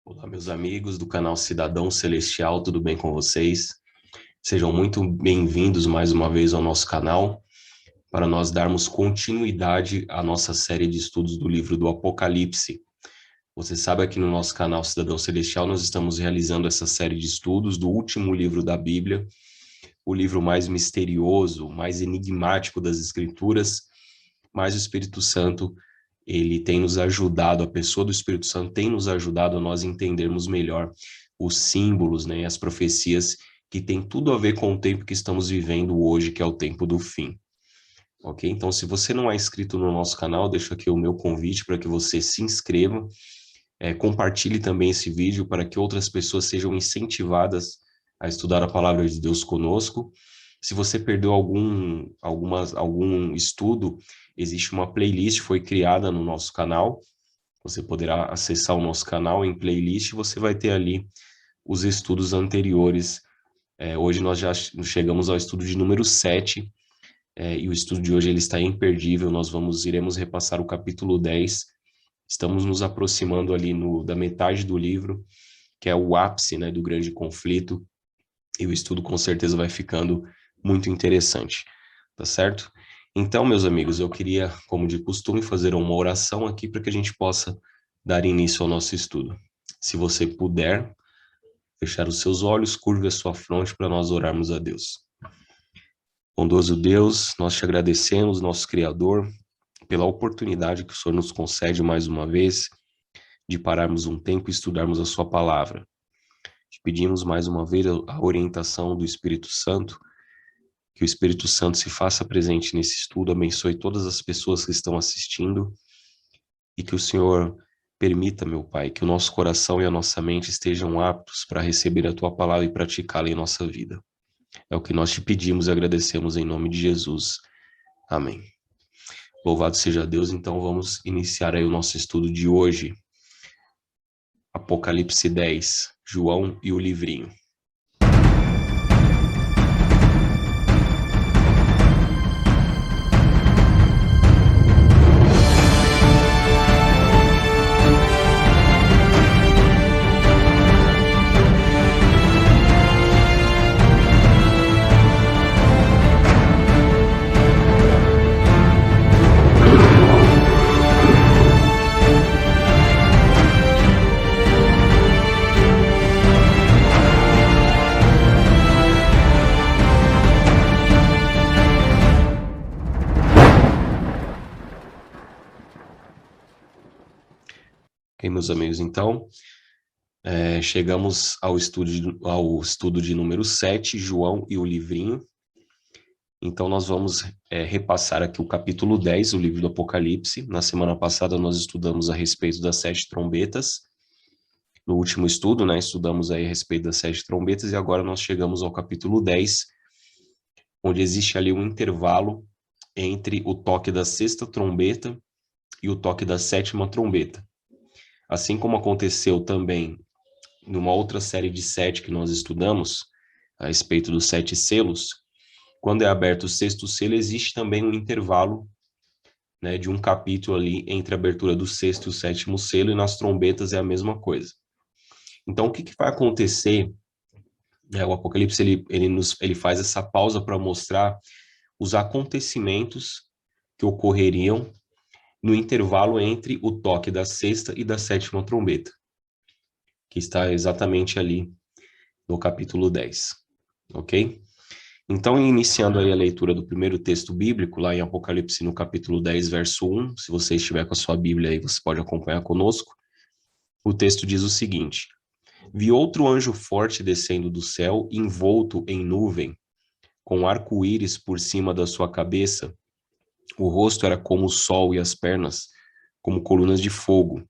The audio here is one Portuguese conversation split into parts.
Olá, meus amigos do canal Cidadão Celestial, tudo bem com vocês? Sejam muito bem-vindos mais uma vez ao nosso canal, para nós darmos continuidade à nossa série de estudos do livro do Apocalipse. Você sabe, aqui no nosso canal Cidadão Celestial, nós estamos realizando essa série de estudos do último livro da Bíblia, o livro mais misterioso, mais enigmático das Escrituras, mas o Espírito Santo, ele tem nos ajudado, a pessoa do Espírito Santo tem nos ajudado a nós entendermos melhor os símbolos, né, as profecias que tem tudo a ver com o tempo que estamos vivendo hoje, que é o tempo do fim. Ok? Então, se você não é inscrito no nosso canal, deixo aqui o meu convite para que você se inscreva, compartilhe também esse vídeo para que outras pessoas sejam incentivadas a estudar a palavra de Deus conosco. Se você perdeu algum estudo, existe uma playlist, foi criada no nosso canal. Você poderá acessar o nosso canal em playlist, você vai ter ali os estudos anteriores. Hoje nós já chegamos ao estudo de número 7, e o estudo de hoje ele está imperdível. Nós iremos repassar o capítulo 10. Estamos nos aproximando ali da metade do livro, que é o ápice, né, do grande conflito, e o estudo com certeza vai ficando muito interessante, tá certo? Então, meus amigos, eu queria, como de costume, fazer uma oração aqui para que a gente possa dar início ao nosso estudo. Se você puder, fechar os seus olhos, curve a sua fronte para nós orarmos a Deus. Bondoso Deus, nós te agradecemos, nosso Criador, pela oportunidade que o Senhor nos concede mais uma vez de pararmos um tempo e estudarmos a sua palavra. Te pedimos mais uma vez a orientação do Espírito Santo, que o Espírito Santo se faça presente nesse estudo, abençoe todas as pessoas que estão assistindo e que o Senhor permita, meu Pai, que o nosso coração e a nossa mente estejam aptos para receber a Tua palavra e praticá-la em nossa vida. É o que nós te pedimos e agradecemos em nome de Jesus. Amém. Louvado seja Deus. Então vamos iniciar aí o nosso estudo de hoje. Apocalipse 10, João e o livrinho. Ok, meus amigos, então, chegamos ao estudo de número 7, João e o livrinho. Então, nós vamos repassar aqui o capítulo 10, o livro do Apocalipse. Na semana passada, nós estudamos a respeito das 7 trombetas. No último estudo, né, estudamos aí a respeito das 7 trombetas, e agora nós chegamos ao capítulo 10, onde existe ali um intervalo entre o toque da 6ª trombeta e o toque da 7ª trombeta. Assim como aconteceu também numa outra série de 7 que nós estudamos, a respeito dos 7 selos, quando é aberto o 6º selo, existe também um intervalo, né, de um capítulo ali entre a abertura do 6º e o 7º selo, e nas trombetas é a mesma coisa. Então, o que vai acontecer? O Apocalipse ele faz essa pausa para mostrar os acontecimentos que ocorreriam no intervalo entre o toque da 6ª e da 7ª trombeta, que está exatamente ali no capítulo 10, ok? Então, iniciando aí a leitura do primeiro texto bíblico, lá em Apocalipse, no capítulo 10, verso 1, se você estiver com a sua Bíblia aí, você pode acompanhar conosco. O texto diz o seguinte: Vi outro anjo forte descendo do céu, envolto em nuvem, com arco-íris por cima da sua cabeça. O rosto era como o sol e as pernas como colunas de fogo.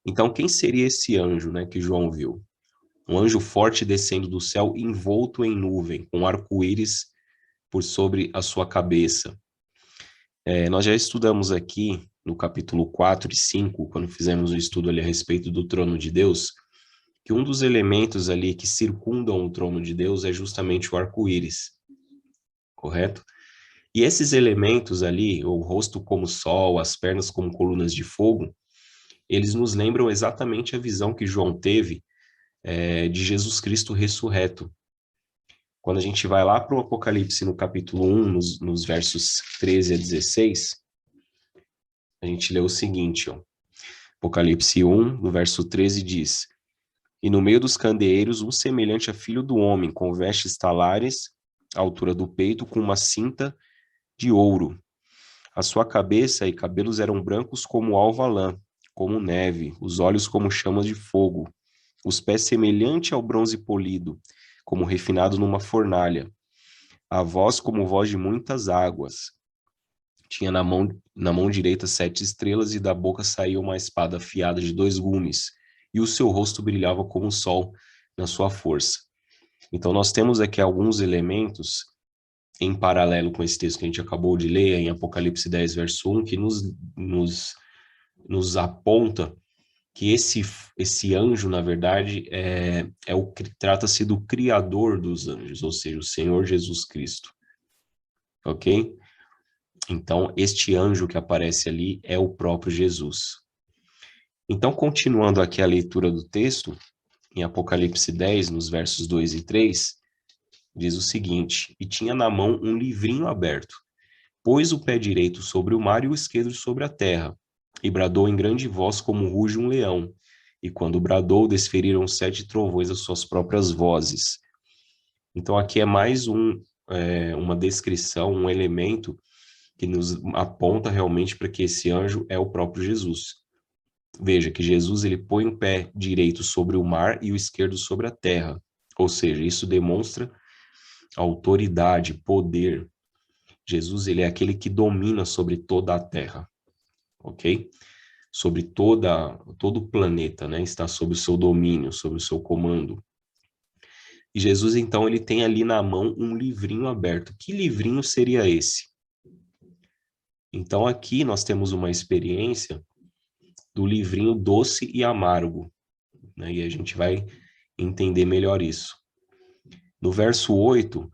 Então, quem seria esse anjo, né, que João viu? Um anjo forte descendo do céu, envolto em nuvem, com arco-íris por sobre a sua cabeça. Nós já estudamos aqui no capítulo 4 e 5, quando fizemos o estudo ali a respeito do trono de Deus, que um dos elementos ali que circundam o trono de Deus é justamente o arco-íris, correto? E esses elementos ali, o rosto como sol, as pernas como colunas de fogo, eles nos lembram exatamente a visão que João teve de Jesus Cristo ressurreto. Quando a gente vai lá para o Apocalipse, no capítulo 1, nos versos 13 a 16, a gente lê o seguinte, ó. Apocalipse 1, no verso 13, diz: E no meio dos candeeiros, um semelhante a filho do homem, com vestes talares, à altura do peito, com uma cinta de ouro. A sua cabeça e cabelos eram brancos como alva lã, como neve, os olhos como chamas de fogo, os pés semelhante ao bronze polido, como refinado numa fornalha, a voz como voz de muitas águas. Tinha na mão direita 7 estrelas, e da boca saía uma espada afiada de 2 gumes, e o seu rosto brilhava como o sol na sua força. Então nós temos aqui alguns elementos em paralelo com esse texto que a gente acabou de ler, em Apocalipse 10, verso 1, que nos aponta que esse anjo, na verdade, trata-se do Criador dos anjos, ou seja, o Senhor Jesus Cristo. Ok? Então, este anjo que aparece ali é o próprio Jesus. Então, continuando aqui a leitura do texto, em Apocalipse 10, nos versos 2 e 3, diz o seguinte: E tinha na mão um livrinho aberto, pôs o pé direito sobre o mar e o esquerdo sobre a terra, e bradou em grande voz como ruge um leão. E quando bradou, desferiram 7 trovões as suas próprias vozes. Então aqui é mais uma descrição, um elemento que nos aponta realmente para que esse anjo é o próprio Jesus. Veja que Jesus ele põe o pé direito sobre o mar e o esquerdo sobre a terra. Ou seja, isso demonstra autoridade, poder. Jesus ele é aquele que domina sobre toda a terra, ok? Sobre todo o planeta, né? Está sob o seu domínio, sob o seu comando. E Jesus, então, ele tem ali na mão um livrinho aberto. Que livrinho seria esse? Então, aqui nós temos uma experiência do livrinho doce e amargo, né? E a gente vai entender melhor isso. No verso 8,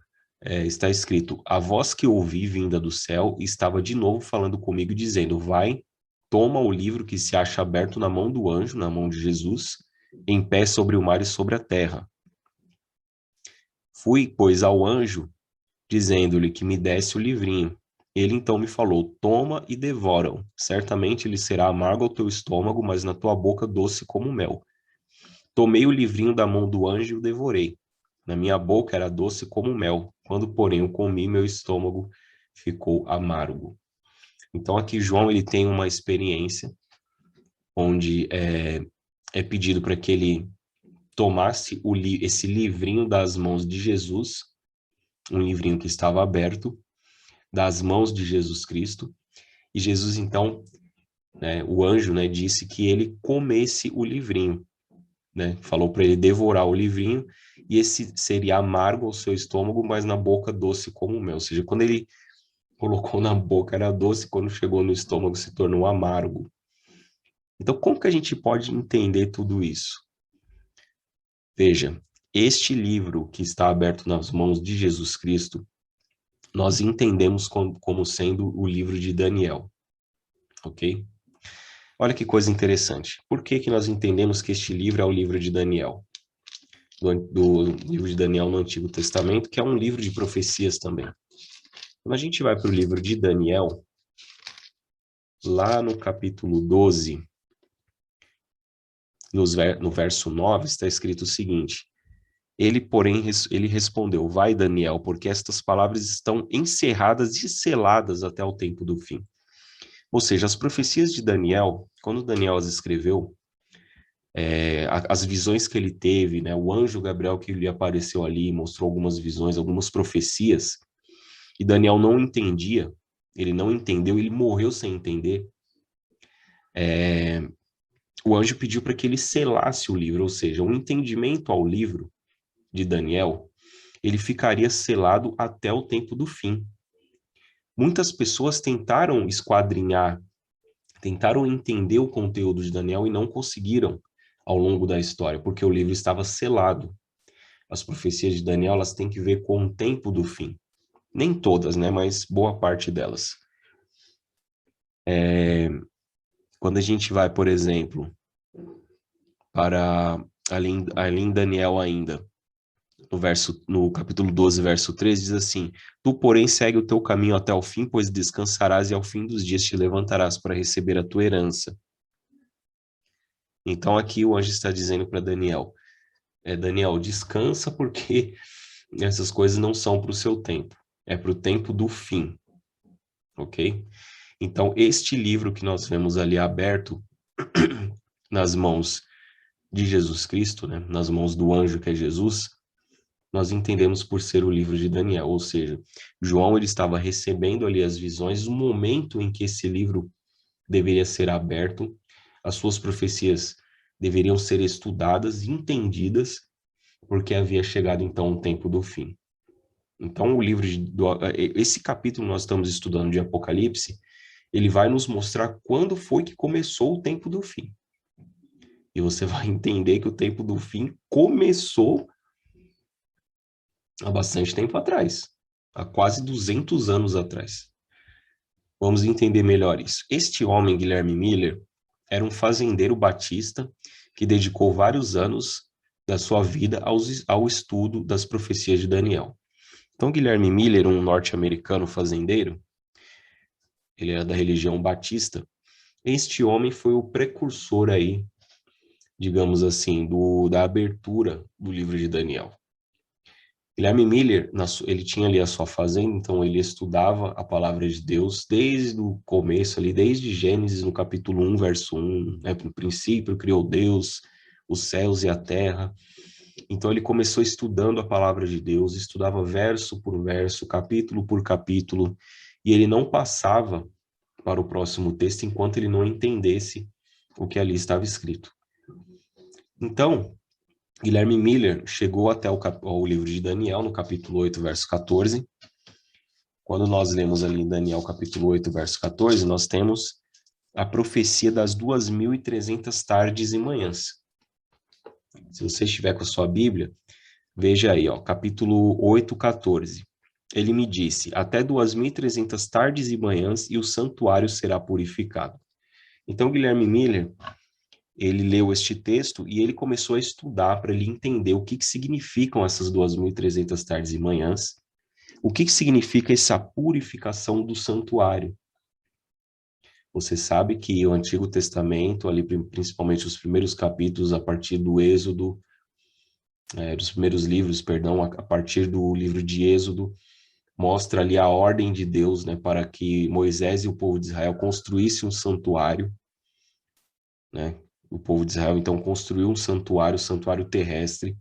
está escrito: A voz que ouvi vinda do céu estava de novo falando comigo, dizendo: Vai, toma o livro que se acha aberto na mão do anjo, na mão de Jesus, em pé sobre o mar e sobre a terra. Fui, pois, ao anjo, dizendo-lhe que me desse o livrinho. Ele então me falou: Toma e devora-o. Certamente ele será amargo ao teu estômago, mas na tua boca doce como mel. Tomei o livrinho da mão do anjo e o devorei. Na minha boca era doce como mel. Quando, porém, o comi, meu estômago ficou amargo. Então, aqui João ele tem uma experiência onde é pedido para que ele tomasse esse livrinho das mãos de Jesus, um livrinho que estava aberto, das mãos de Jesus Cristo, e Jesus, então, o anjo, disse que ele comesse o livrinho, falou para ele devorar o livrinho, e esse seria amargo ao seu estômago, mas na boca doce como mel. Ou seja, quando ele colocou na boca era doce, quando chegou no estômago se tornou amargo. Então, como que a gente pode entender tudo isso? Veja, este livro que está aberto nas mãos de Jesus Cristo, nós entendemos como sendo o livro de Daniel, ok? Olha que coisa interessante. Por que nós entendemos que este livro é o livro de Daniel? Do livro de Daniel no Antigo Testamento, que é um livro de profecias também. Quando a gente vai para o livro de Daniel, lá no capítulo 12, no verso 9, está escrito o seguinte: Ele, porém, ele respondeu: Vai, Daniel, porque estas palavras estão encerradas e seladas até o tempo do fim. Ou seja, as profecias de Daniel, quando Daniel as escreveu, as visões que ele teve, o anjo Gabriel que lhe apareceu ali, mostrou algumas visões, algumas profecias, e Daniel não entendia, ele não entendeu, ele morreu sem entender. O anjo pediu para que ele selasse o livro, ou seja, um entendimento ao livro de Daniel, ele ficaria selado até o tempo do fim. Muitas pessoas tentaram esquadrinhar, tentaram entender o conteúdo de Daniel e não conseguiram ao longo da história, porque o livro estava selado. As profecias de Daniel, elas têm que ver com o tempo do fim. Nem todas, mas boa parte delas. Quando a gente vai, por exemplo, para ali em Daniel ainda, no capítulo 12, verso 13, diz assim: Tu, porém, segue o teu caminho até o fim, pois descansarás e ao fim dos dias te levantarás para receber a tua herança. Então aqui o anjo está dizendo para Daniel, Daniel, descansa porque essas coisas não são para o seu tempo, é para o tempo do fim, ok? Então este livro que nós vemos ali aberto nas mãos de Jesus Cristo, né, nas mãos do anjo que é Jesus, nós entendemos por ser o livro de Daniel, ou seja, João ele estava recebendo ali as visões, o momento em que esse livro deveria ser aberto, as suas profecias deveriam ser estudadas e entendidas, porque havia chegado então o tempo do fim. Então esse capítulo que nós estamos estudando de Apocalipse, ele vai nos mostrar quando foi que começou o tempo do fim. E você vai entender que o tempo do fim começou há bastante tempo atrás, há quase 200 anos atrás. Vamos entender melhor isso. Este homem, Guilherme Miller, era um fazendeiro batista que dedicou vários anos da sua vida ao estudo das profecias de Daniel. Então, Guilherme Miller, um norte-americano fazendeiro, ele era da religião batista. Este homem foi o precursor aí, digamos assim, da abertura do livro de Daniel. Guilherme Miller, ele tinha ali a sua fazenda, então ele estudava a palavra de Deus desde o começo ali, desde Gênesis, no capítulo 1, verso 1, né? No princípio criou Deus os céus e a terra. Então ele começou estudando a palavra de Deus, estudava verso por verso, capítulo por capítulo, e ele não passava para o próximo texto enquanto ele não entendesse o que ali estava escrito. Então, Guilherme Miller chegou até o livro de Daniel, no capítulo 8, verso 14. Quando nós lemos ali em Daniel, capítulo 8, verso 14, nós temos a profecia das 2.300 tardes e manhãs. Se você estiver com a sua Bíblia, veja aí, ó, capítulo 8, 14. Ele me disse, até 2.300 tardes e manhãs e o santuário será purificado. Então, Guilherme Miller, ele leu este texto e ele começou a estudar para ele entender o que significam essas 2.300 tardes e manhãs, o que significa essa purificação do santuário. Você sabe que o Antigo Testamento, ali principalmente os primeiros capítulos, a partir do Êxodo, dos primeiros livros, perdão, a partir do livro de Êxodo, mostra ali a ordem de Deus, né, para que Moisés e o povo de Israel construíssem um santuário, né? O povo de Israel, então, construiu um santuário terrestre,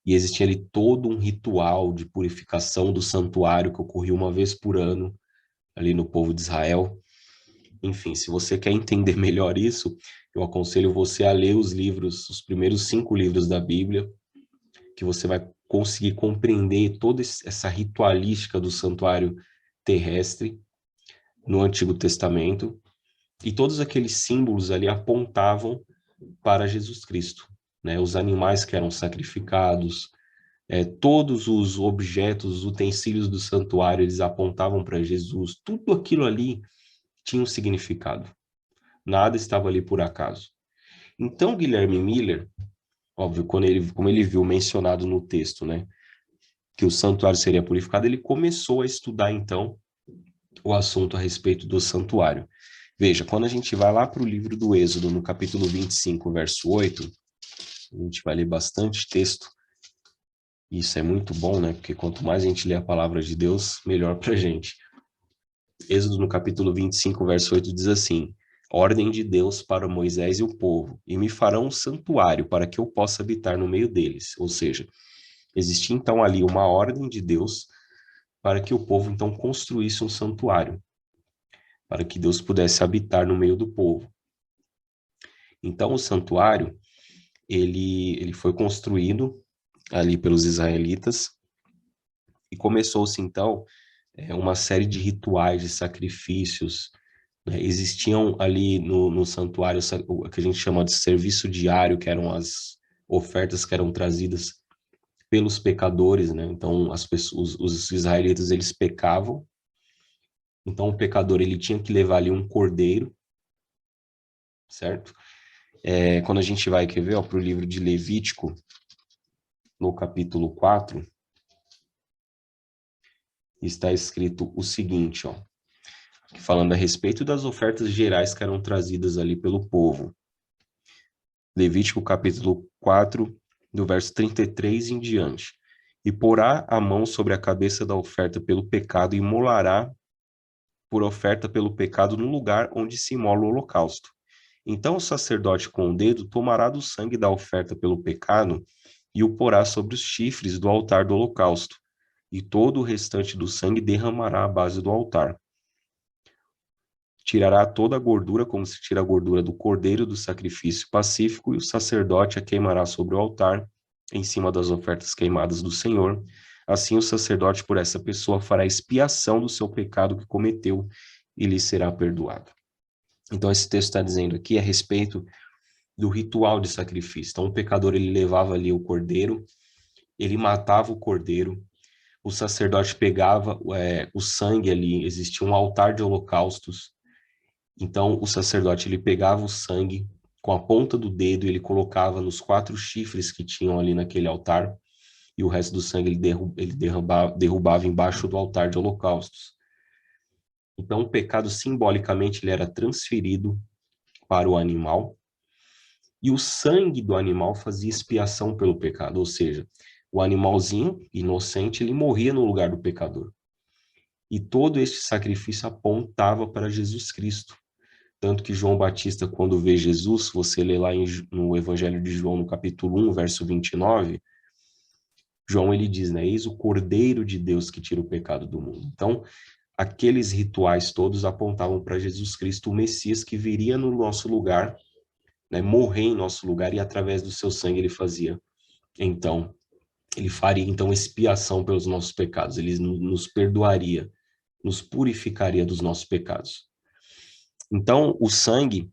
e existia ali todo um ritual de purificação do santuário que ocorria uma vez por ano, ali no povo de Israel. Enfim, se você quer entender melhor isso, eu aconselho você a ler os primeiros 5 livros da Bíblia, que você vai conseguir compreender toda essa ritualística do santuário terrestre no Antigo Testamento, e todos aqueles símbolos ali apontavam para Jesus Cristo, né? Os animais que eram sacrificados, todos os objetos, os utensílios do santuário, eles apontavam para Jesus. Tudo aquilo ali tinha um significado. Nada estava ali por acaso. Então, Guilherme Miller, óbvio, como ele viu mencionado no texto, né, que o santuário seria purificado, ele começou a estudar, então, o assunto a respeito do santuário. Veja, quando a gente vai lá para o livro do Êxodo, no capítulo 25, verso 8, a gente vai ler bastante texto. Isso é muito bom, né? Porque quanto mais a gente lê a palavra de Deus, melhor para a gente. Êxodo, no capítulo 25, verso 8, diz assim: Ordem de Deus para Moisés e o povo, e me farão um santuário para que eu possa habitar no meio deles. Ou seja, existia então ali uma ordem de Deus para que o povo então construísse um santuário, para que Deus pudesse habitar no meio do povo. Então, o santuário, ele foi construído ali pelos israelitas, e começou-se, então, uma série de rituais, de sacrifícios, né? Existiam ali no santuário o que a gente chama de serviço diário, que eram as ofertas que eram trazidas pelos pecadores, né? Então, as pessoas, os israelitas, eles pecavam, então o pecador, ele tinha que levar ali um cordeiro, certo? Quando a gente vai, quer ver, para o livro de Levítico, no capítulo 4, está escrito o seguinte, ó, falando a respeito das ofertas gerais que eram trazidas ali pelo povo. Levítico capítulo 4, do verso 33 em diante. E porá a mão sobre a cabeça da oferta pelo pecado e imolará por oferta pelo pecado no lugar onde se imola o holocausto. Então o sacerdote com o dedo tomará do sangue da oferta pelo pecado e o porá sobre os chifres do altar do holocausto, e todo o restante do sangue derramará à base do altar. Tirará toda a gordura, como se tira a gordura do cordeiro do sacrifício pacífico, e o sacerdote a queimará sobre o altar, em cima das ofertas queimadas do Senhor. Assim o sacerdote por essa pessoa fará expiação do seu pecado que cometeu, e lhe será perdoado. Então esse texto está dizendo aqui a respeito do ritual de sacrifício. Então o pecador, ele levava ali o cordeiro, ele matava o cordeiro, o sacerdote pegava o sangue ali, existia um altar de holocaustos. Então, o sacerdote, ele pegava o sangue com a ponta do dedo e ele colocava nos 4 chifres que tinham ali naquele altar, e o resto do sangue ele derrubava embaixo do altar de holocaustos. Então, o pecado, simbolicamente, ele era transferido para o animal, e o sangue do animal fazia expiação pelo pecado, ou seja, o animalzinho inocente, ele morria no lugar do pecador. E todo este sacrifício apontava para Jesus Cristo. Tanto que João Batista, quando vê Jesus, você lê lá no Evangelho de João, no capítulo 1, verso 29, João, ele diz, né, eis o Cordeiro de Deus que tira o pecado do mundo. Então, aqueles rituais todos apontavam para Jesus Cristo, o Messias que viria no nosso lugar, né, morrer em nosso lugar, e através do seu sangue então, ele faria então expiação pelos nossos pecados, ele nos perdoaria, nos purificaria dos nossos pecados. Então, o sangue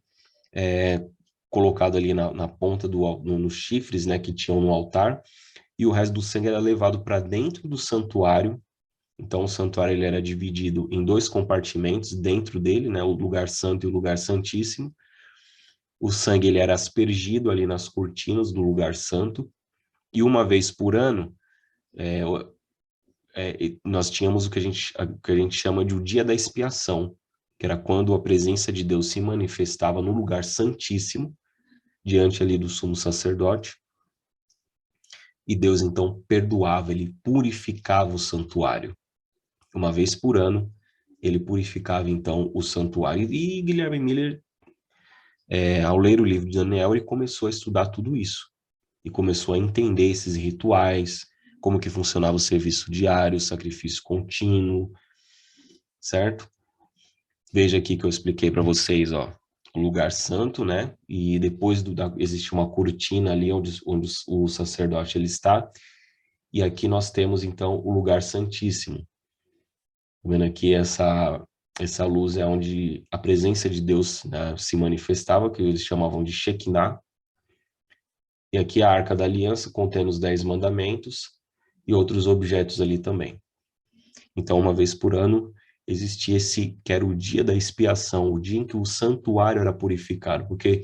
colocado ali na ponta nos chifres, né, que tinham no altar, e o resto do sangue era levado para dentro do santuário. Então, o santuário ele era dividido em 2 compartimentos dentro dele, né, o lugar santo e o lugar santíssimo. O sangue ele era aspergido ali nas cortinas do lugar santo, e uma vez por ano, nós tínhamos o que a gente chama de o dia da expiação, que era quando a presença de Deus se manifestava no lugar santíssimo, diante ali do sumo sacerdote, e Deus então perdoava, ele purificava o santuário. Uma vez por ano, ele purificava então o santuário. E Guilherme Miller, ao ler o livro de Daniel, ele começou a estudar tudo isso. E começou a entender esses rituais, como que funcionava o serviço diário, o sacrifício contínuo, certo? Veja aqui que eu expliquei para vocês, ó, o lugar santo, né? E depois existe uma cortina ali onde o sacerdote ele está. E aqui nós temos, então, o lugar santíssimo. Vendo aqui essa luz é onde a presença de Deus, né, se manifestava, que eles chamavam de Shekinah. E aqui a Arca da Aliança, contendo os 10 mandamentos e outros objetos ali também. Então, uma vez por ano, existia que era o dia da expiação, o dia em que o santuário era purificado, porque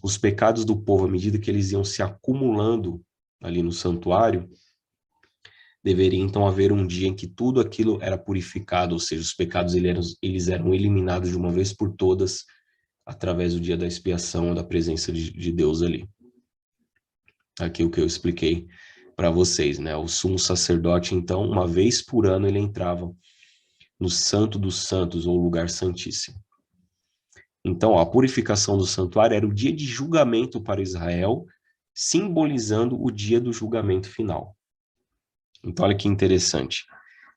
os pecados do povo, à medida que eles iam se acumulando ali no santuário, deveria então haver um dia em que tudo aquilo era purificado, ou seja, os pecados eles eram eliminados de uma vez por todas, através do dia da expiação, da presença de Deus ali. Aqui o que eu expliquei para vocês, né? O sumo sacerdote, então, uma vez por ano ele entrava no Santo dos Santos, ou lugar santíssimo. Então, a purificação do santuário era o dia de julgamento para Israel, simbolizando o dia do julgamento final. Então, olha que interessante.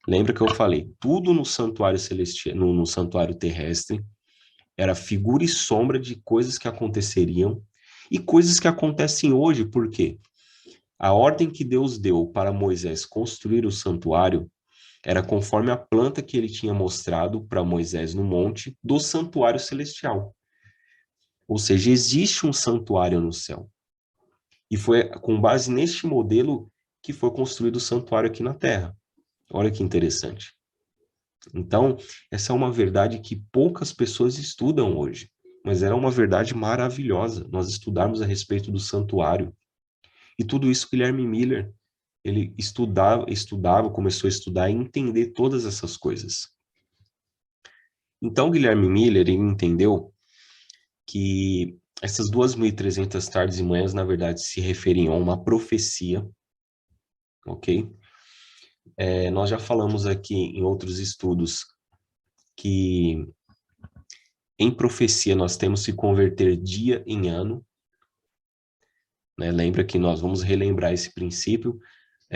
Lembra que eu falei, tudo no santuário celestial, no santuário terrestre, era figura e sombra de coisas que aconteceriam e coisas que acontecem hoje, por quê? A ordem que Deus deu para Moisés construir o santuário era conforme a planta que ele tinha mostrado para Moisés no monte do santuário celestial. Ou seja, existe um santuário no céu. E foi com base neste modelo que foi construído o santuário aqui na Terra. Olha que interessante. Então, essa é uma verdade que poucas pessoas estudam hoje. mas era uma verdade maravilhosa. Nós estudarmos a respeito do santuário. E tudo isso Guilherme Miller, ele estudava, começou a estudar e entender todas essas coisas. Então, Guilherme Miller, ele entendeu que essas 2.300 tardes e manhãs, na verdade, se referiam a uma profecia, ok? Nós já falamos aqui em outros estudos que em profecia nós temos que converter dia em ano, né? Lembra que nós vamos relembrar esse princípio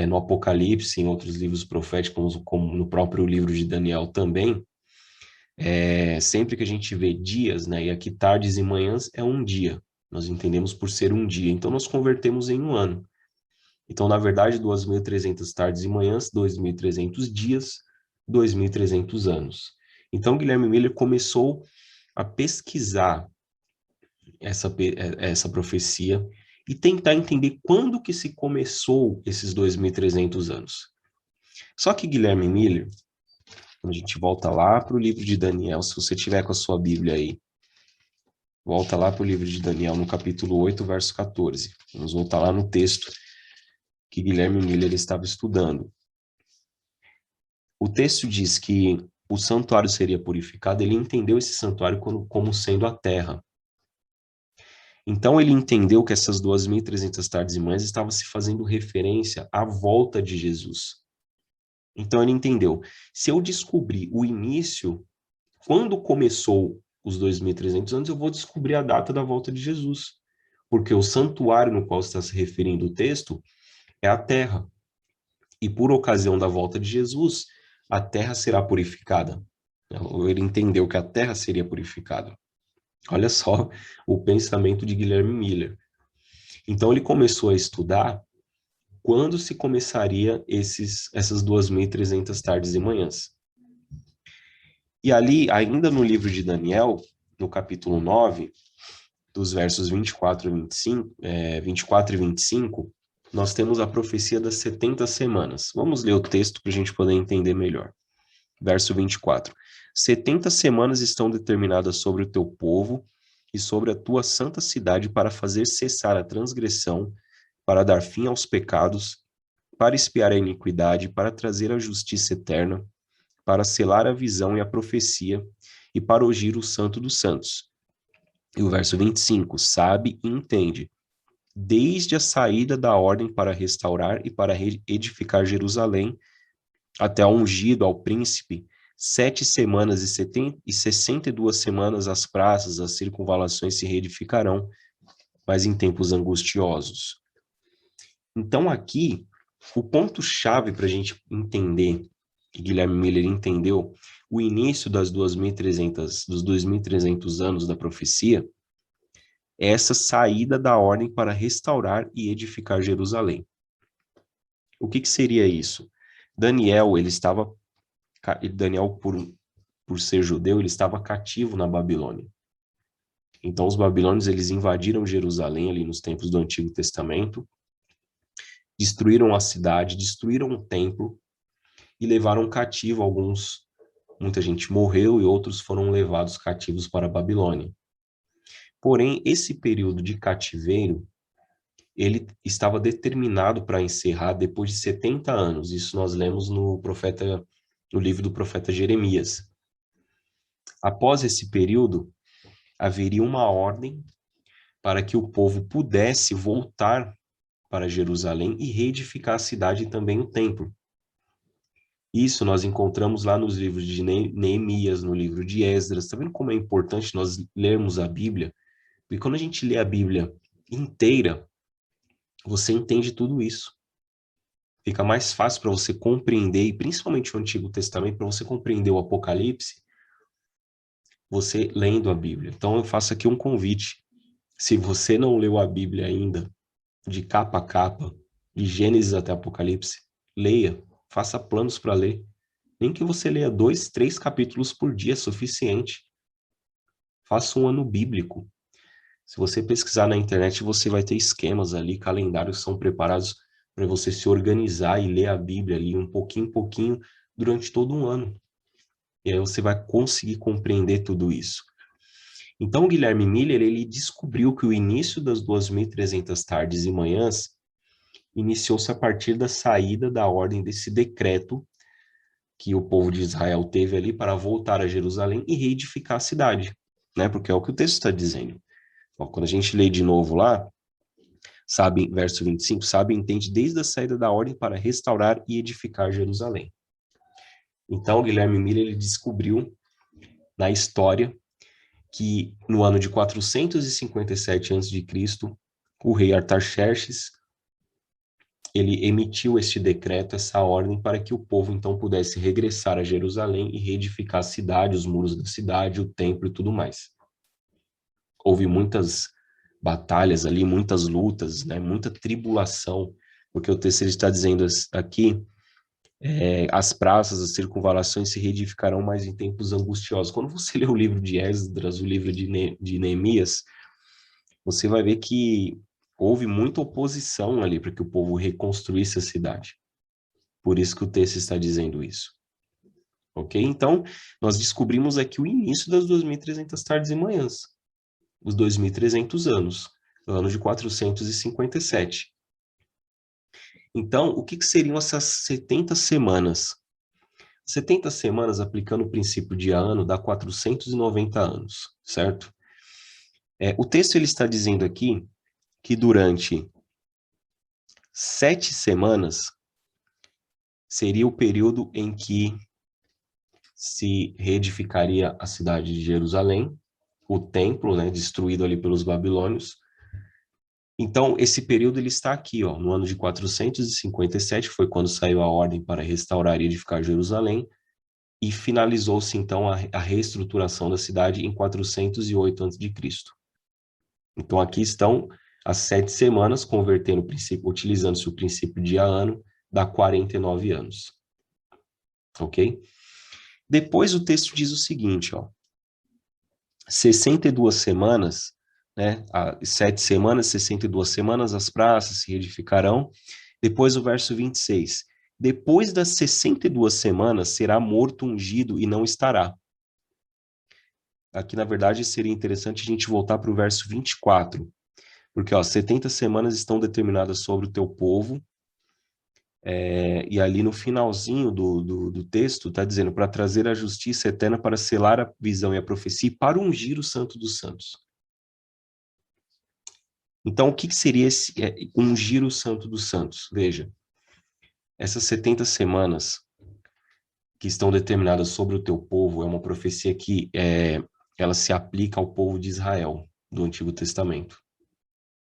no Apocalipse, em outros livros proféticos, como no próprio livro de Daniel também. Sempre que a gente vê dias, né? E aqui tardes e manhãs é um dia. Nós entendemos por ser um dia. Então nós convertemos em um ano. Então, na verdade, 2.300 tardes e manhãs, 2.300 dias, 2.300 anos. Então, Guilherme Miller começou a pesquisar essa profecia e tentar entender quando que se começou esses 2.300 anos. Só que Guilherme Miller, quando a gente volta lá para o livro de Daniel, se você tiver com a sua Bíblia aí, volta lá para o livro de Daniel, no capítulo 8, verso 14. Vamos voltar lá no texto que Guilherme Miller estava estudando. O texto diz que o santuário seria purificado, ele entendeu esse santuário como sendo a terra. Então ele entendeu que essas 2.300 tardes e manhãs estavam se fazendo referência à volta de Jesus. Então ele entendeu, se eu descobrir o início, quando começou os 2.300 anos, eu vou descobrir a data da volta de Jesus. Porque o santuário no qual está se referindo o texto é a terra. E por ocasião da volta de Jesus, a terra será purificada. Ele entendeu que a terra seria purificada. Olha só o pensamento de Guilherme Miller. Então ele começou a estudar quando se começaria essas 2.300 tardes e manhãs. E ali, ainda no livro de Daniel, no capítulo 9, dos versos 24 e 25, nós temos a profecia das 70 semanas. Vamos ler o texto para a gente poder entender melhor. Verso 24. 70 semanas estão determinadas sobre o teu povo e sobre a tua santa cidade para fazer cessar a transgressão, para dar fim aos pecados, para expiar a iniquidade, para trazer a justiça eterna, para selar a visão e a profecia, e para ungir o santo dos santos. E o verso 25, sabe e entende, desde a saída da ordem para restaurar e para edificar Jerusalém, até ao ungido, ao príncipe, 7 semanas e 62 semanas as praças, as circunvalações se reedificarão, mas em tempos angustiosos. Então aqui, o ponto-chave para a gente entender, que Guilherme Miller entendeu, o início dos 2.300 anos da profecia, é essa saída da ordem para restaurar e edificar Jerusalém. O que seria isso? Daniel, por ser judeu, ele estava cativo na Babilônia. Então, os babilônios, eles invadiram Jerusalém ali nos tempos do Antigo Testamento, destruíram a cidade, destruíram o templo e levaram cativo alguns. Muita gente morreu e outros foram levados cativos para a Babilônia. Porém, esse período de cativeiro, ele estava determinado para encerrar depois de 70 anos. Isso nós lemos no livro do profeta Jeremias. Após esse período, haveria uma ordem para que o povo pudesse voltar para Jerusalém e reedificar a cidade e também o templo. Isso nós encontramos lá nos livros de Neemias, no livro de Esdras. Está vendo como é importante nós lermos a Bíblia? Porque quando a gente lê a Bíblia inteira, você entende tudo isso. Fica mais fácil para você compreender, e principalmente o Antigo Testamento, para você compreender o Apocalipse, você lendo a Bíblia. Então eu faço aqui um convite. Se você não leu a Bíblia ainda, de capa a capa, de Gênesis até Apocalipse, leia, faça planos para ler. Nem que você leia 2, 3 capítulos por dia é suficiente. Faça um ano bíblico. Se você pesquisar na internet, você vai ter esquemas ali, calendários que são preparados para você se organizar e ler a Bíblia ali um pouquinho em pouquinho durante todo um ano. E aí você vai conseguir compreender tudo isso. Então, o Guilherme Miller, ele descobriu que o início das 2.300 tardes e manhãs iniciou-se a partir da saída da ordem desse decreto que o povo de Israel teve ali para voltar a Jerusalém e reedificar a cidade, né? Porque é o que o texto está dizendo. Ó, quando a gente lê de novo lá, sabe, verso 25, sabe, entende desde a saída da ordem para restaurar e edificar Jerusalém. Então, Guilherme Miller, ele descobriu na história que no ano de 457 a.C., o rei Artaxerxes, ele emitiu este decreto, essa ordem, para que o povo então pudesse regressar a Jerusalém e reedificar a cidade, os muros da cidade, o templo e tudo mais. Houve muitas batalhas ali, muitas lutas, né, muita tribulação, porque o texto ele está dizendo aqui, as praças, as circunvalações se reedificarão mais em tempos angustiosos. Quando você lê o livro de Esdras, o livro de Neemias, você vai ver que houve muita oposição ali para que o povo reconstruísse a cidade. Por isso que o texto está dizendo isso. Ok? Então, nós descobrimos aqui o início das 2.300 tardes e manhãs. Os 2.300 anos. Ano de 457. Então, o que seriam essas 70 semanas? 70 semanas, aplicando o princípio de ano, dá 490 anos, certo? O texto ele está dizendo aqui que durante 7 semanas seria o período em que se reedificaria a cidade de Jerusalém, o templo, né, destruído ali pelos babilônios. Então, esse período ele está aqui, ó, no ano de 457, foi quando saiu a ordem para restaurar e edificar Jerusalém, e finalizou-se, então, a reestruturação da cidade em 408 a.C. Então, aqui estão as 7 semanas, convertendo o princípio, utilizando-se o princípio de ano, dá 49 anos. Ok? Depois o texto diz o seguinte, ó, 62 semanas, né, 7 semanas, 62 semanas, as praças se reedificarão. Depois o verso 26, depois das 62 semanas será morto ungido e não estará. Aqui, na verdade, seria interessante a gente voltar para o verso 24, porque, ó, 70 semanas estão determinadas sobre o teu povo, e ali no finalzinho do texto está dizendo, para trazer a justiça eterna, para selar a visão e a profecia, e para ungir o santo dos santos. Então, o que seria esse ungir o santo dos santos? Veja, essas 70 semanas que estão determinadas sobre o teu povo é uma profecia que ela se aplica ao povo de Israel, do Antigo Testamento.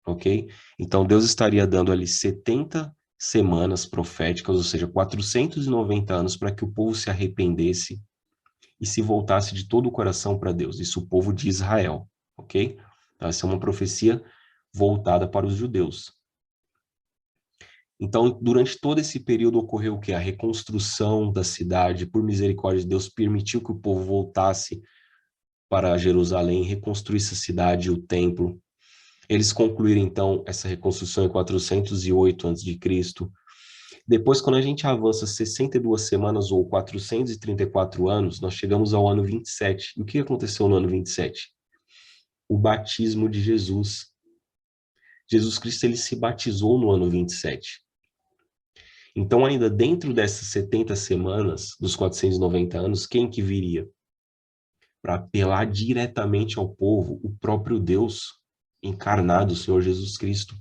Ok? Então, Deus estaria dando ali 70 semanas proféticas, ou seja, 490 anos, para que o povo se arrependesse e se voltasse de todo o coração para Deus. Isso o povo de Israel, ok? Então, essa é uma profecia voltada para os judeus. Então, durante todo esse período ocorreu o quê? A reconstrução da cidade, por misericórdia de Deus, permitiu que o povo voltasse para Jerusalém, reconstruísse a cidade e o templo. Eles concluíram, então, essa reconstrução em 408 a.C. Depois, quando a gente avança 62 semanas ou 434 anos, nós chegamos ao ano 27. E o que aconteceu no ano 27? O batismo de Jesus. Jesus Cristo, ele se batizou no ano 27. Então, ainda dentro dessas 70 semanas, dos 490 anos, quem que viria? Para apelar diretamente ao povo, o próprio Deus encarnado, o Senhor Jesus Cristo.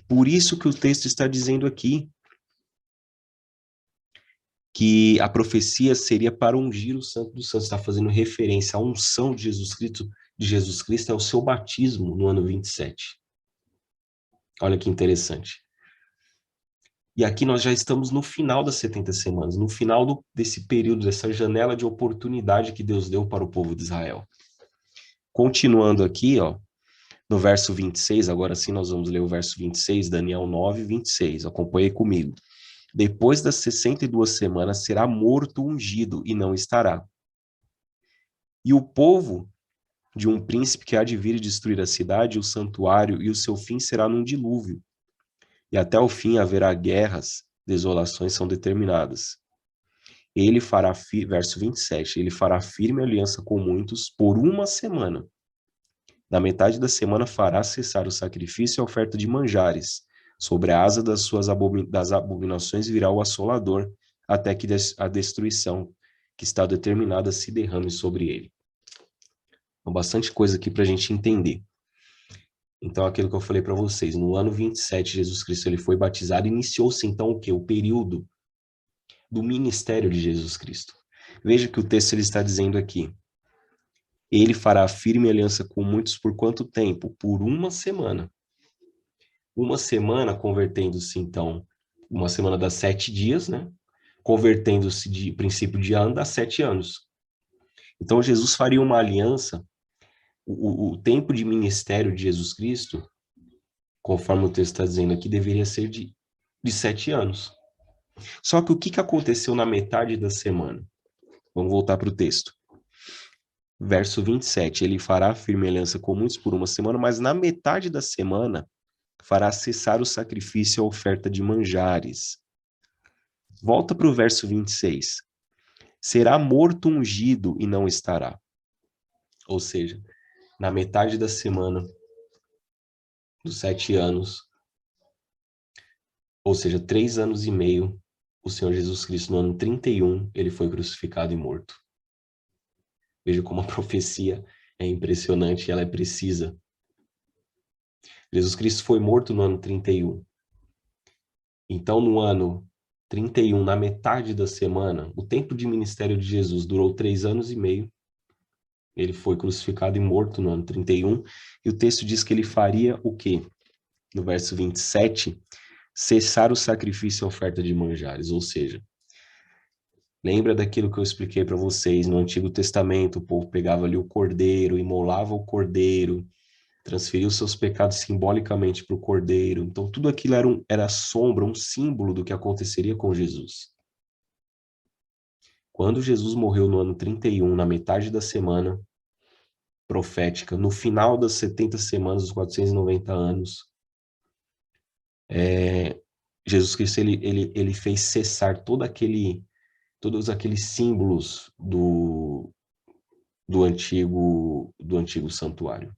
Por isso que o texto está dizendo aqui que a profecia seria para ungir o Santo dos Santos, está fazendo referência à unção de Jesus Cristo, é o seu batismo no ano 27. Olha que interessante. E aqui nós já estamos no final das 70 semanas, no final desse período, dessa janela de oportunidade que Deus deu para o povo de Israel. Continuando aqui, ó, no verso 26, agora sim nós vamos ler o verso 26, Daniel 9, 26, acompanhe comigo. Depois das 62 semanas será morto ungido e não estará. E o povo de um príncipe que há de vir e destruir a cidade, o santuário, e o seu fim será num dilúvio. E até o fim haverá guerras, desolações são determinadas. Ele fará, verso 27, ele fará firme aliança com muitos por uma semana. Na metade da semana fará cessar o sacrifício e a oferta de manjares. Sobre a asa das abominações virá o assolador, até que a destruição que está determinada se derrame sobre ele. Então, bastante coisa aqui para a gente entender. Então, aquilo que eu falei para vocês, no ano 27, Jesus Cristo ele foi batizado, iniciou-se então o quê? O período do ministério de Jesus Cristo. Veja que o texto ele está dizendo aqui, ele fará firme aliança com muitos por quanto tempo? Por uma semana. Uma semana convertendo-se, então, uma semana dá 7 dias, né? Convertendo-se de princípio de ano dá 7 anos. Então, Jesus faria uma aliança, o tempo de ministério de Jesus Cristo, conforme o texto está dizendo aqui, deveria ser de 7 anos. Só que o que aconteceu na metade da semana? Vamos voltar para o texto. Verso 27, ele fará firme aliança com muitos por uma semana, mas na metade da semana fará cessar o sacrifício e a oferta de manjares. Volta para o verso 26. Será morto ungido e não estará. Ou seja, na metade da semana dos 7 anos, ou seja, 3 anos e meio, o Senhor Jesus Cristo, no ano 31, ele foi crucificado e morto. Veja como a profecia é impressionante e ela é precisa. Jesus Cristo foi morto no ano 31. Então, no ano 31, na metade da semana, o tempo de ministério de Jesus durou 3 anos e meio. Ele foi crucificado e morto no ano 31. E o texto diz que ele faria o quê? No verso 27, cessar o sacrifício e a oferta de manjares. Ou seja, lembra daquilo que eu expliquei para vocês no Antigo Testamento? O povo pegava ali o cordeiro, imolava o cordeiro, transferiu seus pecados simbolicamente para o cordeiro. Então, tudo aquilo era sombra, um símbolo do que aconteceria com Jesus. Quando Jesus morreu no ano 31, na metade da semana profética, no final das 70 semanas, dos 490 anos, Jesus Cristo ele fez cessar todos aqueles símbolos do antigo santuário.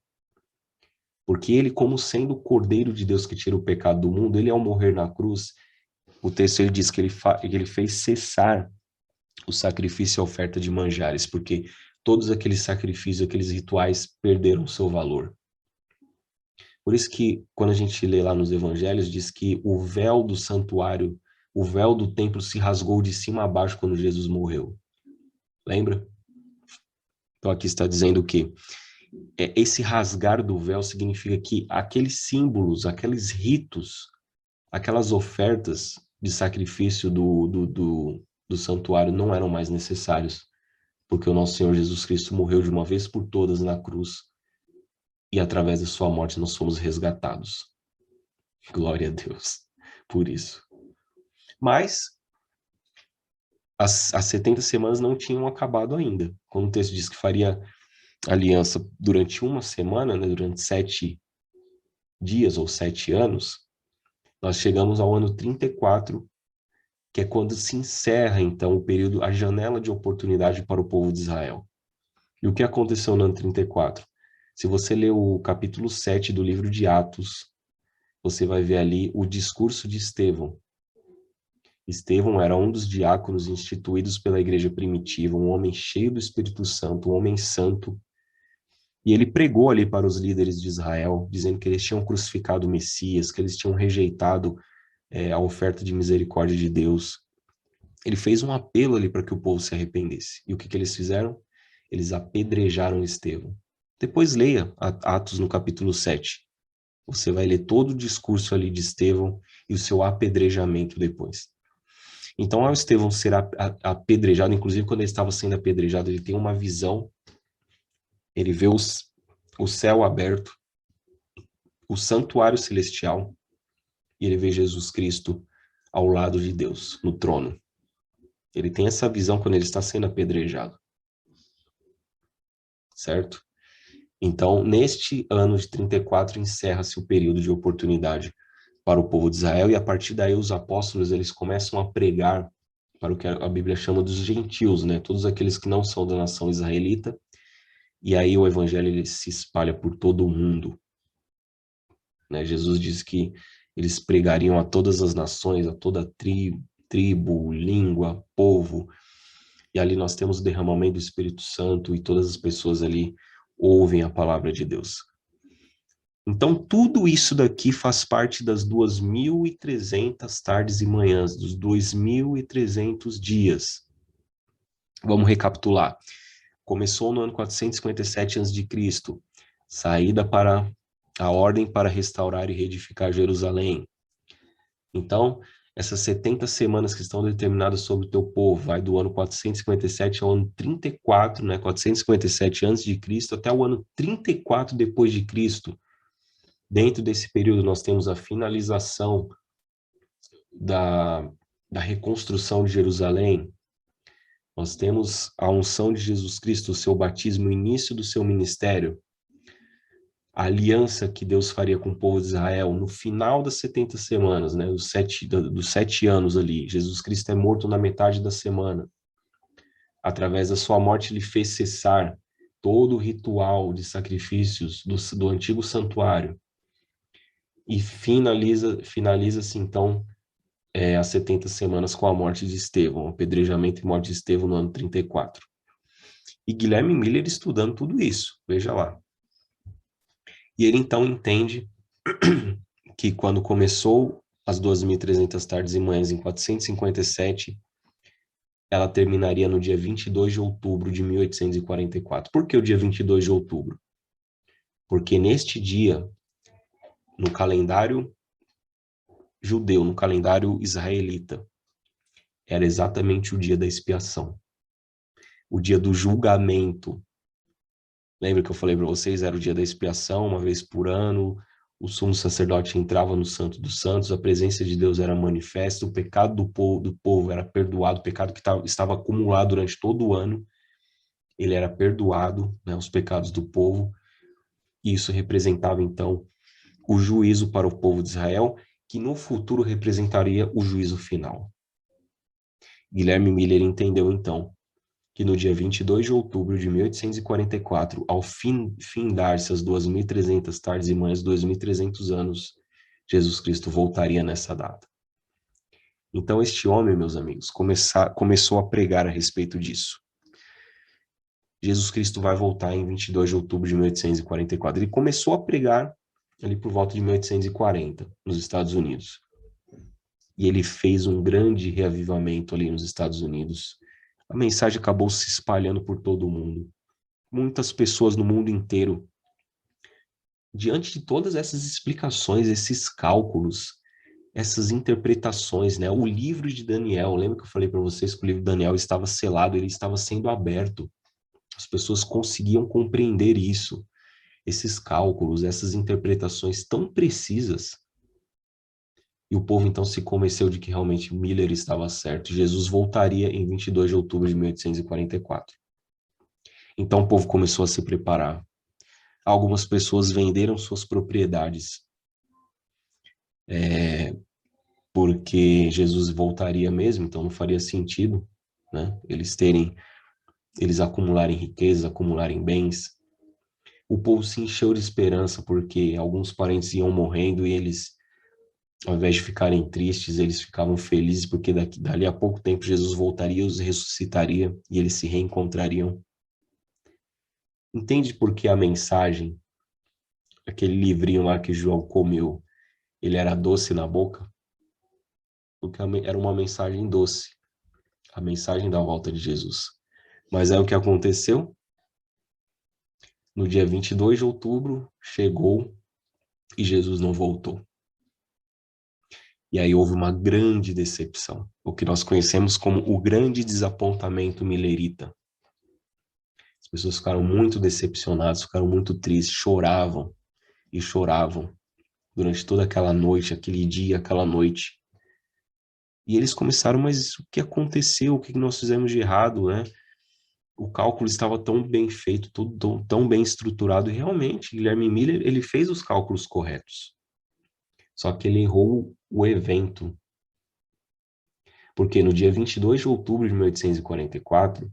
Porque ele, como sendo o Cordeiro de Deus que tira o pecado do mundo, ele ao morrer na cruz, o texto ele diz que ele fez cessar o sacrifício e a oferta de manjares, porque todos aqueles sacrifícios, aqueles rituais perderam seu valor. Por isso que, quando a gente lê lá nos evangelhos, diz que o véu do santuário, o véu do templo se rasgou de cima a baixo quando Jesus morreu. Lembra? Então aqui está dizendo que esse rasgar do véu significa que aqueles símbolos, aqueles ritos, aquelas ofertas de sacrifício do santuário não eram mais necessários, porque o nosso Senhor Jesus Cristo morreu de uma vez por todas na cruz, e através da sua morte nós fomos resgatados. Glória a Deus por isso. Mas as 70 semanas não tinham acabado ainda. Quando o texto diz que faria aliança durante uma semana, né, durante 7 dias ou 7 anos, nós chegamos ao ano 34, que é quando se encerra, então, o período, a janela de oportunidade para o povo de Israel. E o que aconteceu no ano 34? Se você ler o capítulo 7 do livro de Atos, você vai ver ali o discurso de Estevão. Estevão era um dos diáconos instituídos pela igreja primitiva, um homem cheio do Espírito Santo, um homem santo, e ele pregou ali para os líderes de Israel, dizendo que eles tinham crucificado o Messias, que eles tinham rejeitado a oferta de misericórdia de Deus. Ele fez um apelo ali para que o povo se arrependesse. E o que eles fizeram? Eles apedrejaram Estevão. Depois leia Atos no capítulo 7. Você vai ler todo o discurso ali de Estevão e o seu apedrejamento depois. Então, ao Estevão ser apedrejado, inclusive quando ele estava sendo apedrejado, ele tem uma visão, ele vê o céu aberto, o santuário celestial, e ele vê Jesus Cristo ao lado de Deus, no trono. Ele tem essa visão quando ele está sendo apedrejado. Certo? Então, neste ano de 34, encerra-se o período de oportunidade para o povo de Israel, e a partir daí os apóstolos eles começam a pregar para o que a Bíblia chama dos gentios, né? Todos aqueles que não são da nação israelita, E aí o evangelho ele se espalha por todo o mundo, né? Jesus disse que eles pregariam a todas as nações, a toda tribo, língua, povo. E ali nós temos o derramamento do Espírito Santo e todas as pessoas ali ouvem a palavra de Deus. Então, tudo isso daqui faz parte das 2.300 tardes e manhãs, dos 2.300 dias. Vamos recapitular. Começou no ano 457 a.C., saída para a ordem para restaurar e reedificar Jerusalém. Então, essas 70 semanas que estão determinadas sobre o teu povo, vai do ano 457 ao ano 34, né, 457 a.C., até o ano 34 depois de Cristo. Dentro desse período, nós temos a finalização da reconstrução de Jerusalém. Nós temos a unção de Jesus Cristo, o seu batismo, o início do seu ministério, a aliança que Deus faria com o povo de Israel no final das 70 semanas, né, dos 7 anos ali. Jesus Cristo é morto na metade da semana. Através da sua morte, ele fez cessar todo o ritual de sacrifícios do antigo santuário. E finaliza-se, então, as 70 semanas com a morte de Estevão, o apedrejamento e morte de Estevão no ano 34. E Guilherme Miller estudando tudo isso, veja lá. E ele, então, entende que quando começou as 2.300 tardes e manhãs em 457, ela terminaria no dia 22 de outubro de 1844. Por que o dia 22 de outubro? Porque neste dia, no calendário judeu, no calendário israelita, era exatamente o dia da expiação, o dia do julgamento. Lembra que eu falei para vocês, era o dia da expiação, uma vez por ano, o sumo sacerdote entrava no Santo dos Santos, a presença de Deus era manifesta, o pecado do povo era perdoado, o pecado que estava acumulado durante todo o ano, ele era perdoado, né, os pecados do povo, e isso representava, então, o juízo para o povo de Israel, que no futuro representaria o juízo final. Guilherme Miller entendeu, então, que no dia 22 de outubro de 1844, ao findar-se as 2.300 tardes e manhãs, 2.300 anos, Jesus Cristo voltaria nessa data. Então, este homem, meus amigos, começou a pregar a respeito disso. Jesus Cristo vai voltar em 22 de outubro de 1844. Ele começou a pregar ali por volta de 1840, nos Estados Unidos. E ele fez um grande reavivamento ali nos Estados Unidos. A mensagem acabou se espalhando por todo o mundo. Muitas pessoas no mundo inteiro, diante de todas essas explicações, esses cálculos, essas interpretações, né? O livro de Daniel, lembra que eu falei para vocês que o livro de Daniel estava selado, ele estava sendo aberto. As pessoas conseguiam compreender isso, esses cálculos, essas interpretações tão precisas. E o povo então se convenceu de que realmente Miller estava certo. Jesus voltaria em 22 de outubro de 1844. Então o povo começou a se preparar. Algumas pessoas venderam suas propriedades, porque Jesus voltaria mesmo, então não faria sentido, né? Eles acumularem riquezas, acumularem bens. O povo se encheu de esperança, porque alguns parentes iam morrendo e eles, ao invés de ficarem tristes, eles ficavam felizes, porque dali a pouco tempo Jesus voltaria, os ressuscitaria e eles se reencontrariam. Entende por que a mensagem, aquele livrinho lá que João comeu, ele era doce na boca? Porque era uma mensagem doce, a mensagem da volta de Jesus. Mas é o que aconteceu. No dia 22 de outubro, chegou e Jesus não voltou. E aí houve uma grande decepção, o que nós conhecemos como o grande desapontamento milerita. As pessoas ficaram muito decepcionadas, ficaram muito tristes, choravam e choravam durante toda aquela noite, aquele dia, aquela noite. E eles começaram, mas o que aconteceu? O que nós fizemos de errado, né? O cálculo estava tão bem feito, tudo tão bem estruturado, e realmente, Guilherme Miller, ele fez os cálculos corretos. Só que ele errou o evento. Porque no dia 22 de outubro de 1844,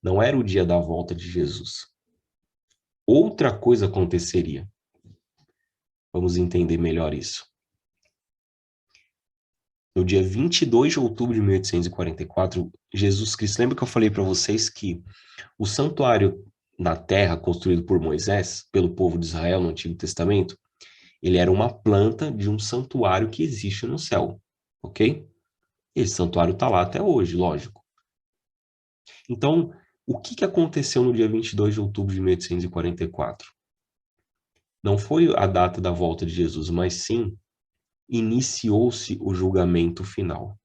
não era o dia da volta de Jesus. outra coisa aconteceria. Vamos entender melhor isso. No dia 22 de outubro de 1844, Jesus Cristo, lembra que eu falei para vocês que o santuário na terra construído por Moisés, pelo povo de Israel no Antigo Testamento, ele era uma planta de um santuário que existe no céu, ok? Esse santuário está lá até hoje, lógico. Então, o que aconteceu no dia 22 de outubro de 1844? Não foi a data da volta de Jesus, mas sim, iniciou-se o julgamento final.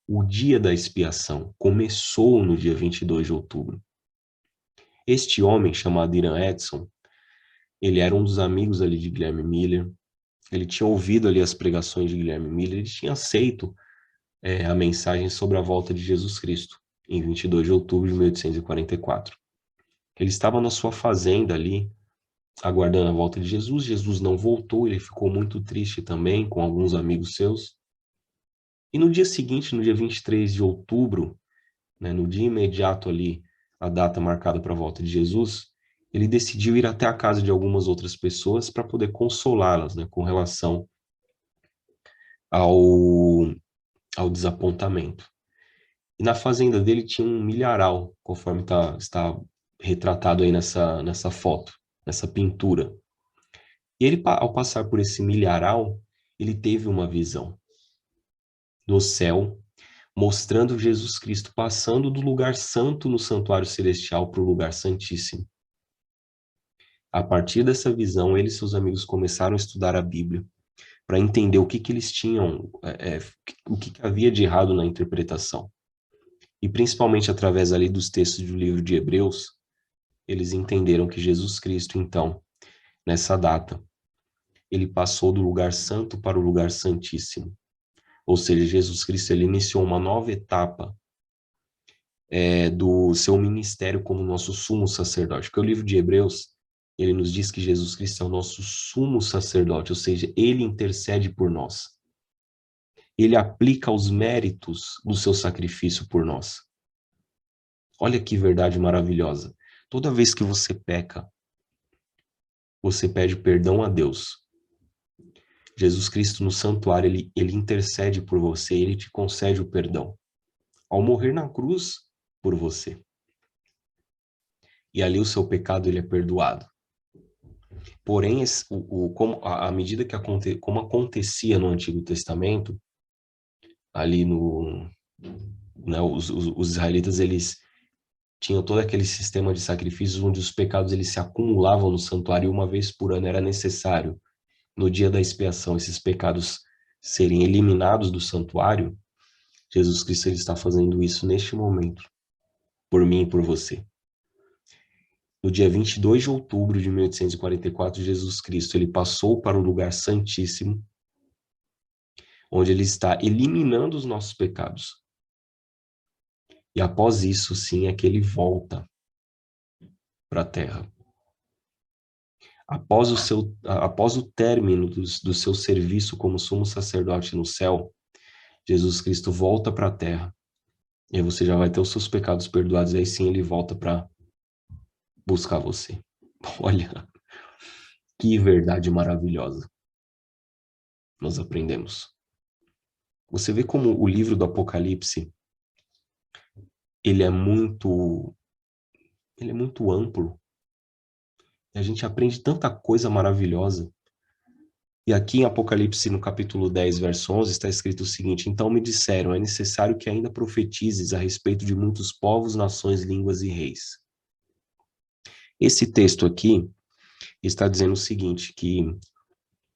O dia da expiação começou no dia 22 de outubro. Este homem, chamado Irã Edson, ele era um dos amigos ali de Guilherme Miller, ele tinha ouvido ali as pregações de Guilherme Miller, ele tinha aceito a mensagem sobre a volta de Jesus Cristo, em 22 de outubro de 1844. Ele estava na sua fazenda ali, aguardando a volta de Jesus. Jesus não voltou, ele ficou muito triste também, com alguns amigos seus. E no dia seguinte, no dia 23 de outubro, né, no dia imediato ali, a data marcada para a volta de Jesus, ele decidiu ir até a casa de algumas outras pessoas para poder consolá-las, né, com relação ao desapontamento. E na fazenda dele tinha um milharal, conforme está retratado aí nessa foto, nessa pintura. E ele, ao passar por esse milharal, ele teve uma visão do céu, mostrando Jesus Cristo passando do lugar santo no santuário celestial para o lugar santíssimo. A partir dessa visão, ele e seus amigos começaram a estudar a Bíblia, para entender o que eles tinham, o que havia de errado na interpretação. E principalmente através ali dos textos do livro de Hebreus, eles entenderam que Jesus Cristo, então, nessa data, ele passou do lugar santo para o lugar santíssimo. Ou seja, Jesus Cristo ele iniciou uma nova etapa do seu ministério como nosso sumo sacerdote. Porque o livro de Hebreus, ele nos diz que Jesus Cristo é o nosso sumo sacerdote, ou seja, ele intercede por nós. Ele aplica os méritos do seu sacrifício por nós. Olha que verdade maravilhosa. Toda vez que você peca, você pede perdão a Deus. Jesus Cristo no santuário, ele intercede por você, ele te concede o perdão. Ao morrer na cruz por você. E ali o seu pecado ele é perdoado. Porém, à medida que como acontecia no Antigo Testamento, ali os israelitas, eles tinham todo aquele sistema de sacrifícios onde os pecados eles se acumulavam no santuário e uma vez por ano era necessário, no dia da expiação, esses pecados serem eliminados do santuário. Jesus Cristo ele está fazendo isso neste momento, por mim e por você. No dia 22 de outubro de 1844, Jesus Cristo ele passou para o lugar santíssimo, onde ele está eliminando os nossos pecados. E após isso, sim, é que ele volta para a terra. Após o término do seu serviço como sumo sacerdote no céu, Jesus Cristo volta para a terra. E aí você já vai ter os seus pecados perdoados, e aí sim ele volta para buscar você. Olha, que verdade maravilhosa nós aprendemos. Você vê como o livro do Apocalipse, ele é muito amplo. E a gente aprende tanta coisa maravilhosa. E aqui em Apocalipse, no capítulo 10, verso 11, está escrito o seguinte: então me disseram, é necessário que ainda profetizes a respeito de muitos povos, nações, línguas e reis. Esse texto aqui está dizendo o seguinte, que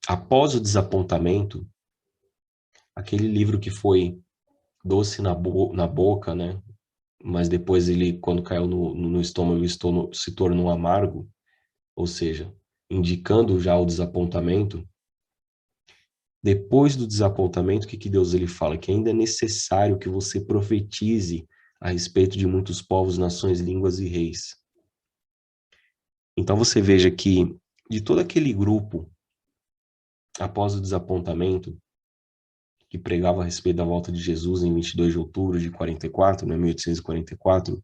após o desapontamento, aquele livro que foi doce na boca, né? Mas depois ele, quando caiu no estômago, se tornou amargo, ou seja, indicando já o desapontamento. Depois do desapontamento, o que Deus ele fala? Que ainda é necessário que você profetize a respeito de muitos povos, nações, línguas e reis. Então você veja que de todo aquele grupo, após o desapontamento, que pregava a respeito da volta de Jesus em 22 de outubro de 44, né, 1844,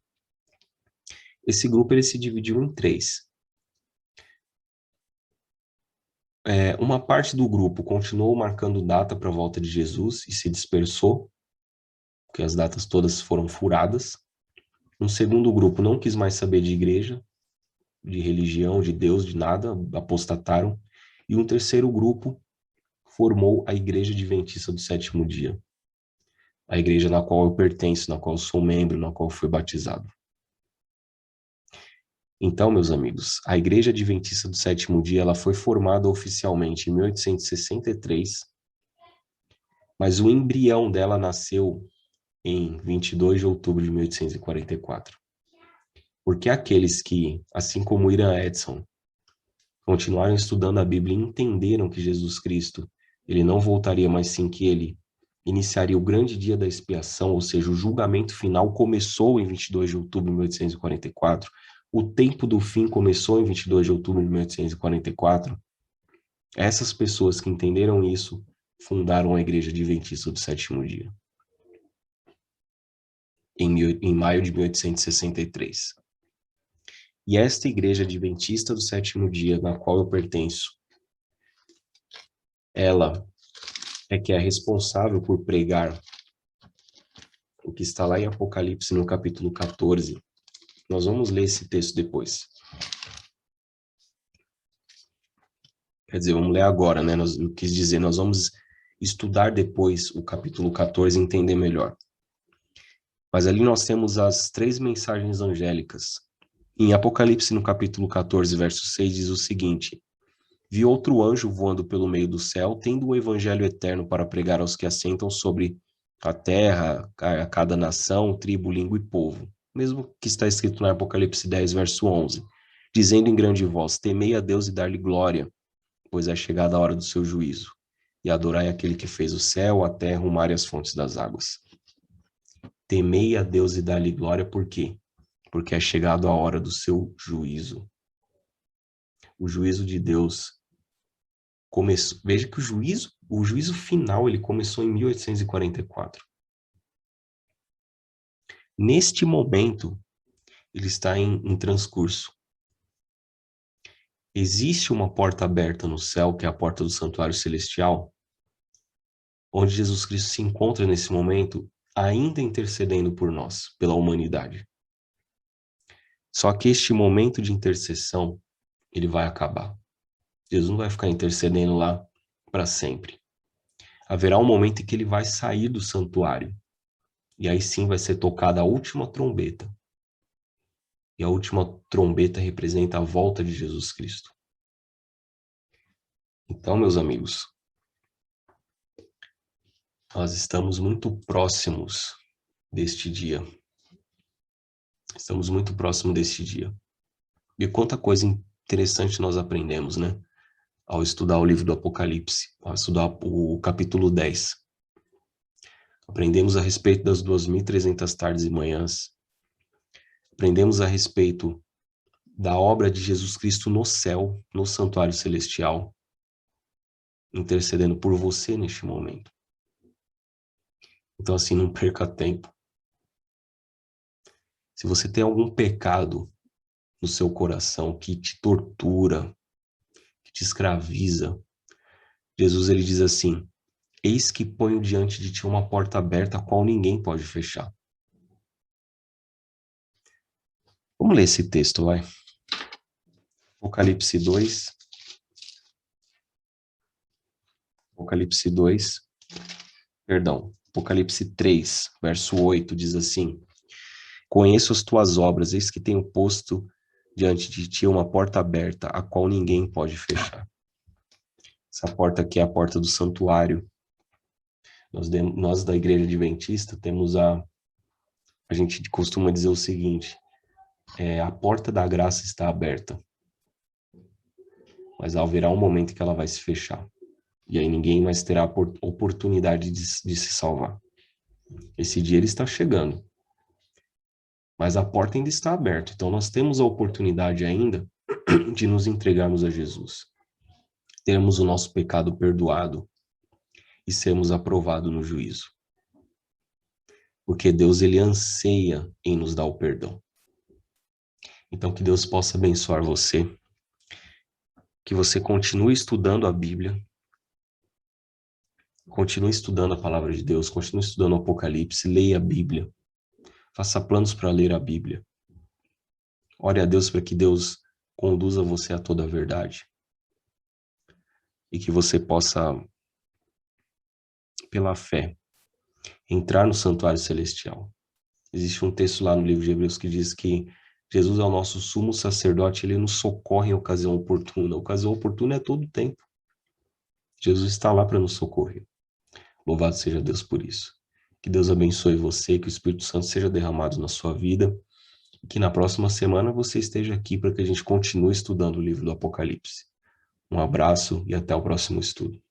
esse grupo ele se dividiu em três. Uma parte do grupo continuou marcando data para a volta de Jesus e se dispersou, porque as datas todas foram furadas. Um segundo grupo não quis mais saber de igreja, de religião, de Deus, de nada, apostataram. E um terceiro grupo formou a Igreja Adventista do Sétimo Dia, a igreja na qual eu pertenço, na qual eu sou membro, na qual eu fui batizado. Então, meus amigos, a Igreja Adventista do Sétimo Dia ela foi formada oficialmente em 1863, mas o embrião dela nasceu em 22 de outubro de 1844. Porque aqueles que, assim como Irã Edson, continuaram estudando a Bíblia e entenderam que Jesus Cristo, ele não voltaria, mas sim que ele iniciaria o grande dia da expiação, ou seja, o julgamento final começou em 22 de outubro de 1844, o tempo do fim começou em 22 de outubro de 1844. Essas pessoas que entenderam isso fundaram a Igreja Adventista do Sétimo Dia, em maio de 1863. E esta Igreja Adventista do Sétimo Dia, na qual eu pertenço, ela é que é responsável por pregar o que está lá em Apocalipse, no capítulo 14. Nós vamos ler esse texto depois. Quer dizer, vamos ler agora, né? Eu quis dizer, nós vamos estudar depois o capítulo 14 e entender melhor. Mas ali nós temos as 3 mensagens angélicas. Em Apocalipse, no capítulo 14, verso 6, diz o seguinte: Vi outro anjo voando pelo meio do céu, tendo o evangelho eterno para pregar aos que assentam sobre a terra, a cada nação, tribo, língua e povo. Mesmo que está escrito no Apocalipse 10, verso 11. Dizendo em grande voz: Temei a Deus e dar-lhe glória, pois é chegada a hora do seu juízo. E adorai aquele que fez o céu, a terra, o mar e as fontes das águas. Temei a Deus e dar-lhe glória, por quê? Porque é chegado a hora do seu juízo. O juízo de Deus começou. Veja que o juízo final ele começou em 1844. Neste momento, ele está em transcurso. Existe uma porta aberta no céu, que é a porta do santuário celestial, onde Jesus Cristo se encontra nesse momento, ainda intercedendo por nós, pela humanidade. Só que este momento de intercessão, ele vai acabar. Jesus não vai ficar intercedendo lá para sempre. Haverá um momento em que ele vai sair do santuário. E aí sim vai ser tocada a última trombeta. E a última trombeta representa a volta de Jesus Cristo. Então, meus amigos, nós estamos muito próximos deste dia. Estamos muito próximos deste dia. E quanta coisa interessante nós aprendemos, né? Ao estudar o livro do Apocalipse, ao estudar o capítulo 10. Aprendemos a respeito das 2.300 tardes e manhãs. Aprendemos a respeito da obra de Jesus Cristo no céu, no santuário celestial, intercedendo por você neste momento. Então, assim, não perca tempo. Se você tem algum pecado no seu coração que te tortura, que te escraviza, Jesus ele diz assim: eis que ponho diante de ti uma porta aberta, a qual ninguém pode fechar. Vamos ler esse texto, vai. Apocalipse 2. Apocalipse 2. Perdão. Apocalipse 3, verso 8, diz assim: conheço as tuas obras, eis que tenho posto diante de ti uma porta aberta, a qual ninguém pode fechar. Essa porta aqui é a porta do santuário. Nós da Igreja Adventista temos a gente costuma dizer o seguinte: a porta da graça está aberta, mas haverá um momento em que ela vai se fechar. E aí ninguém mais terá a oportunidade de se salvar. Esse dia ele está chegando. Mas a porta ainda está aberta. Então nós temos a oportunidade ainda de nos entregarmos a Jesus. Termos o nosso pecado perdoado e sermos aprovados no juízo. Porque Deus ele anseia em nos dar o perdão. Então que Deus possa abençoar você. que você continue estudando a Bíblia, continue estudando a palavra de Deus, continue estudando o Apocalipse, leia a Bíblia, faça planos para ler a Bíblia. Ore a Deus para que Deus conduza você a toda a verdade. E que você possa, pela fé, entrar no santuário celestial. Existe um texto lá no livro de Hebreus que diz que Jesus é o nosso sumo sacerdote, ele nos socorre em ocasião oportuna. A ocasião oportuna é todo o tempo. Jesus está lá para nos socorrer. Louvado seja Deus por isso. Que Deus abençoe você, que o Espírito Santo seja derramado na sua vida, e que na próxima semana você esteja aqui para que a gente continue estudando o livro do Apocalipse. Um abraço e até o próximo estudo.